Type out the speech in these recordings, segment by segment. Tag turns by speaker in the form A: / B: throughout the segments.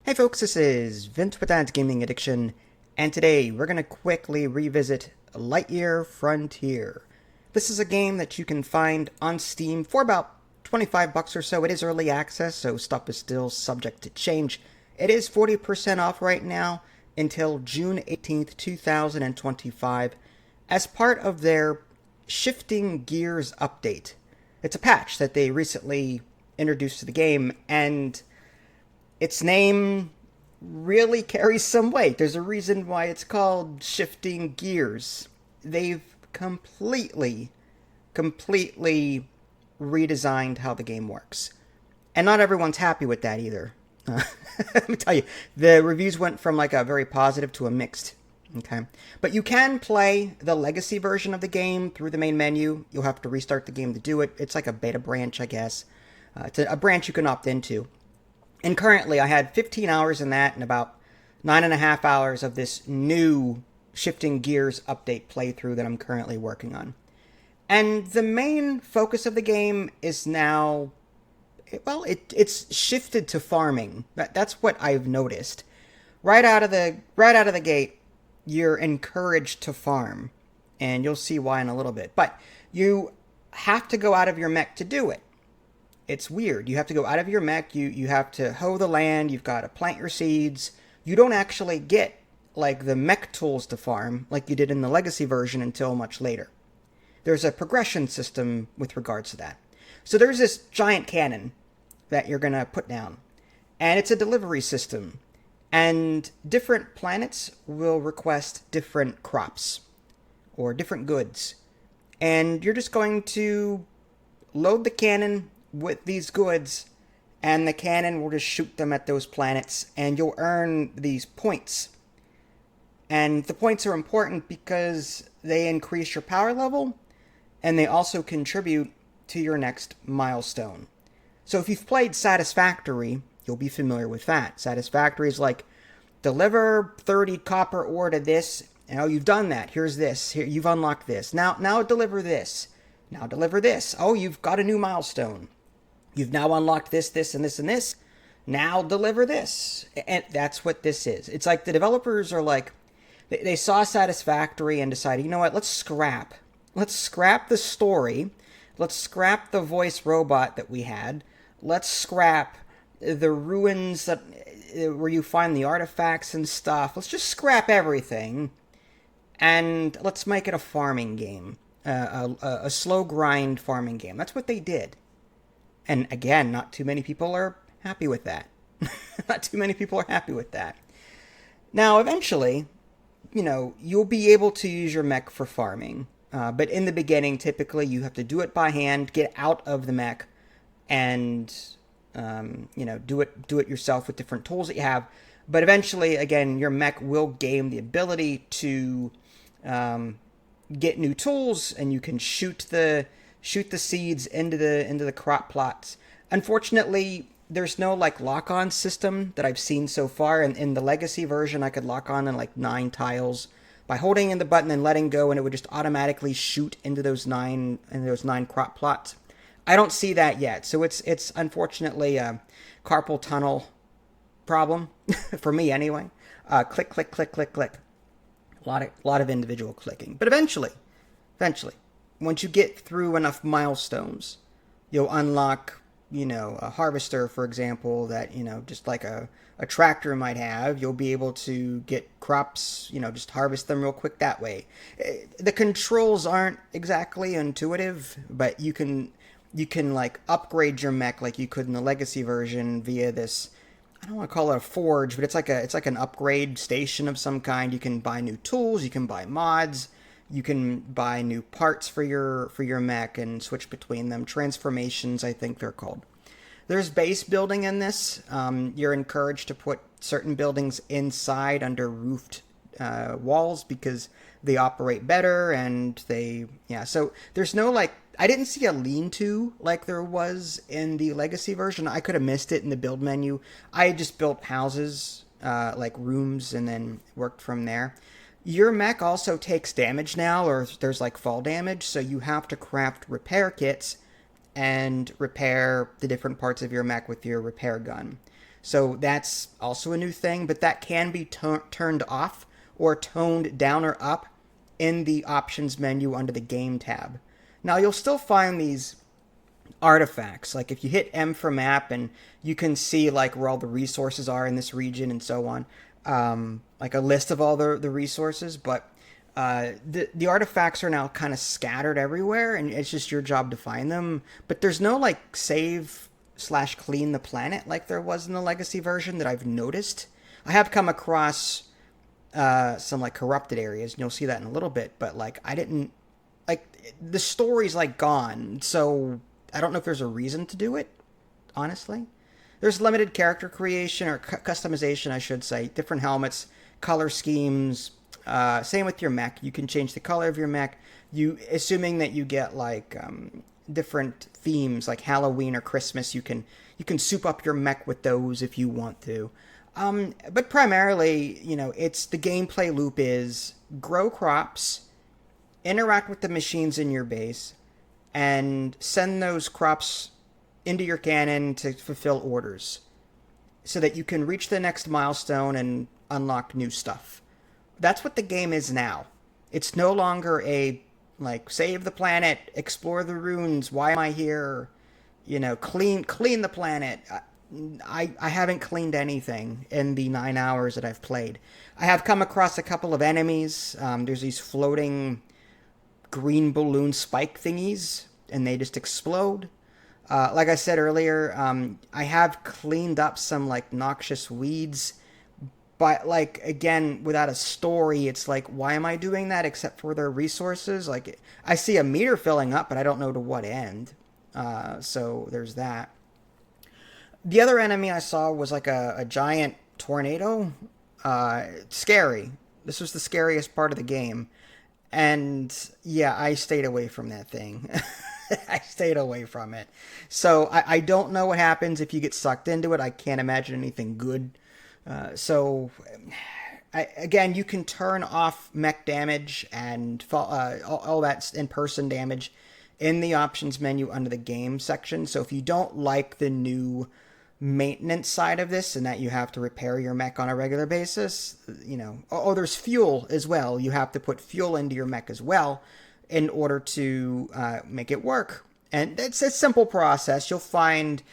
A: Hey folks, this is Vince with Dad's Gaming Addiction, and today we're going to quickly revisit Lightyear Frontier. This is a game that you can find on Steam for about 25 bucks or so. It is early access, so stuff is still subject to change. It is 40% off right now until June 18th, 2025, as part of their Shifting Gears update. It's a patch that they recently introduced to the game, and its name really carries some weight. There's a reason why it's called Shifting Gears. They've completely redesigned how the game works. And not everyone's happy with that either. Let me tell you, the reviews went from like a very positive to a mixed. Okay. But you can play the legacy version of the game through the main menu. You'll have to restart the game to do it. It's like a beta branch, I guess. It's a branch you can opt into. And currently, I had 15 hours in that and about 9.5 hours of this new Shifting Gears update playthrough that I'm currently working on. And the main focus of the game is now, well, it's shifted to farming. That's what I've noticed. Right out of the gate, you're encouraged to farm, and you'll see why in a little bit. But you have to go out of your mech to do it. It's weird. You have to go out of your mech, you have to hoe the land, you've got to plant your seeds. You don't actually get, like, the mech tools to farm, like you did in the legacy version until much later. There's a progression system with regards to that. So there's this giant cannon that you're going to put down, and it's a delivery system. And different planets will request different crops, or different goods. And you're just going to load the cannon with these goods, and the cannon will just shoot them at those planets, and you'll earn these points. And the points are important because they increase your power level, and they also contribute to your next milestone. So if you've played Satisfactory, you'll be familiar with that. Satisfactory is like, deliver 30 copper ore to this, and oh, you've done that, here's this, here, you've unlocked this, now deliver this, now deliver this, oh, you've got a new milestone. You've now unlocked this, this, and this, and this. Now deliver this. And that's what this is. It's like the developers are like, they saw Satisfactory and decided, you know what, let's scrap. Let's scrap the story. Let's scrap the voice robot that we had. Let's scrap the ruins that where you find the artifacts and stuff. Let's just scrap everything. And let's make it a farming game. A slow grind farming game. That's what they did. And again, not too many people are happy with that. Not too many people are happy with that. Now, eventually, you'll be able to use your mech for farming. But in the beginning, typically, you have to do it by hand, get out of the mech, and, do it yourself with different tools that you have. But eventually, again, your mech will gain the ability to get new tools, and you can shoot the seeds into the crop plots. Unfortunately, there's no like lock-on system that I've seen so far. In the legacy version, I could lock on in like 9 tiles by holding in the button and letting go, and it would just automatically shoot into those nine crop plots. I don't see that yet, so it's unfortunately a carpal tunnel problem for me anyway. Click, click, click, click, click. A lot of individual clicking, but eventually. Once you get through enough milestones, you'll unlock, a harvester, for example, that, just like a tractor might have. You'll be able to get crops, just harvest them real quick that way. The controls aren't exactly intuitive, but you can like upgrade your mech like you could in the legacy version via this, I don't want to call it a forge, but it's like an upgrade station of some kind. You can buy new tools, you can buy mods, you can buy new parts for your mech and switch between them. Transformations, I think they're called. There's base building in this. You're encouraged to put certain buildings inside under roofed walls because they operate better, and so there's no like, I didn't see a lean-to like there was in the legacy version. I could have missed it in the build menu. I just built houses, like rooms, and then worked from there. Your mech also takes damage now, or there's like fall damage, so you have to craft repair kits and repair the different parts of your mech with your repair gun. So that's also a new thing, but that can be turned off or toned down or up in the options menu under the game tab. Now you'll still find these artifacts. Like if you hit M for map and you can see like where all the resources are in this region and so on, like a list of all the resources, but the artifacts are now kind of scattered everywhere, and it's just your job to find them. But there's no like save slash clean the planet like there was in the legacy version that I've noticed. I have come across some like corrupted areas, and you'll see that in a little bit. But like I didn't like the story's like gone, so I don't know if there's a reason to do it. Honestly, there's limited character creation or customization, I should say. Different helmets, color schemes. Same with your mech. You can change the color of your mech. Assuming that you get like different themes like Halloween or Christmas, you can soup up your mech with those if you want to. But primarily, it's the gameplay loop is grow crops, interact with the machines in your base, and send those crops into your cannon to fulfill orders so that you can reach the next milestone and unlock new stuff. That's what the game is now. It's no longer a, like, save the planet, explore the ruins, why am I here, clean the planet. I haven't cleaned anything in the 9 hours that I've played. I have come across a couple of enemies. There's these floating green balloon spike thingies, and they just explode. Like I said earlier, I have cleaned up some, like, noxious weeds. But, like, again, without a story, it's like, why am I doing that except for their resources? Like, I see a meter filling up, but I don't know to what end. So there's that. The other enemy I saw was, like, a giant tornado. Scary. This was the scariest part of the game. And, yeah, I stayed away from that thing. I stayed away from it. So I don't know what happens if you get sucked into it. I can't imagine anything good. Again, you can turn off mech damage and all that in-person damage in the options menu under the game section. So if you don't like the new maintenance side of this and that you have to repair your mech on a regular basis, there's fuel as well. You have to put fuel into your mech as well in order to make it work. And it's a simple process. You'll find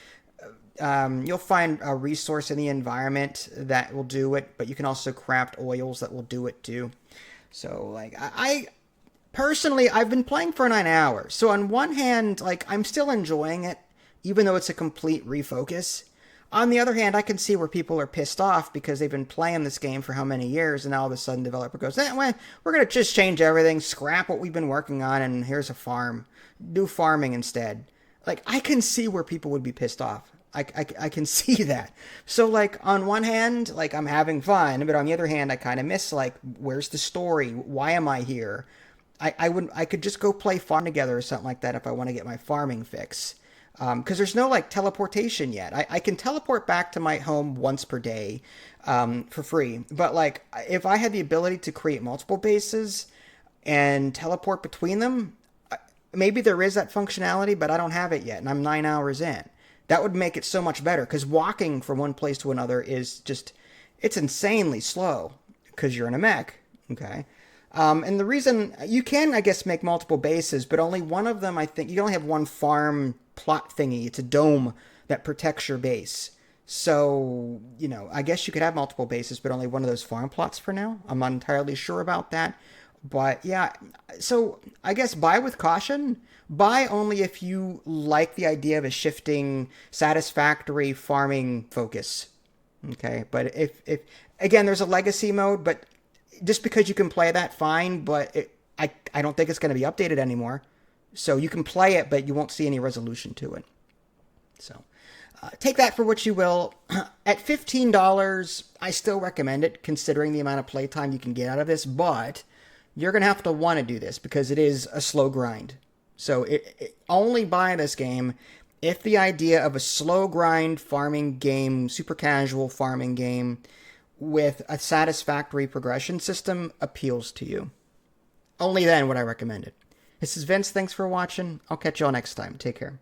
A: a resource in the environment that will do it, but you can also craft oils that will do it too. So, like, I personally, I've been playing for 9 hours. So on one hand, like, I'm still enjoying it, even though it's a complete refocus. On the other hand, I can see where people are pissed off because they've been playing this game for how many years, and now all of a sudden the developer goes, well, we're going to just change everything, scrap what we've been working on, and here's a farm. Do farming instead. Like, I can see where people would be pissed off. I can see that. So, like, on one hand, like, I'm having fun, but on the other hand, I kind of miss, like, where's the story? Why am I here? I could just go play farm together or something like that if I want to get my farming fix. Because there's no, like, teleportation yet. I can teleport back to my home once per day for free. But, like, if I had the ability to create multiple bases and teleport between them, maybe there is that functionality, but I don't have it yet, and I'm 9 hours in. That would make it so much better, because walking from one place to another is just, it's insanely slow, because you're in a mech, okay? And the reason, you can, I guess, make multiple bases, but only one of them, I think, you only have one farm plot thingy. It's a dome that protects your base. So, I guess you could have multiple bases, but only one of those farm plots for now. I'm not entirely sure about that. But, yeah, so I guess buy with caution. Buy only if you like the idea of a shifting, satisfactory farming focus. Okay, but if again, there's a legacy mode, but just because you can play that, fine, but I don't think it's going to be updated anymore. So you can play it, but you won't see any resolution to it. So take that for what you will. At $15, I still recommend it, considering the amount of playtime you can get out of this, but you're going to have to want to do this because it is a slow grind. So only buy this game if the idea of a slow grind farming game, super casual farming game with a satisfactory progression system appeals to you. Only then would I recommend it. This is Vince. Thanks for watching. I'll catch you all next time. Take care.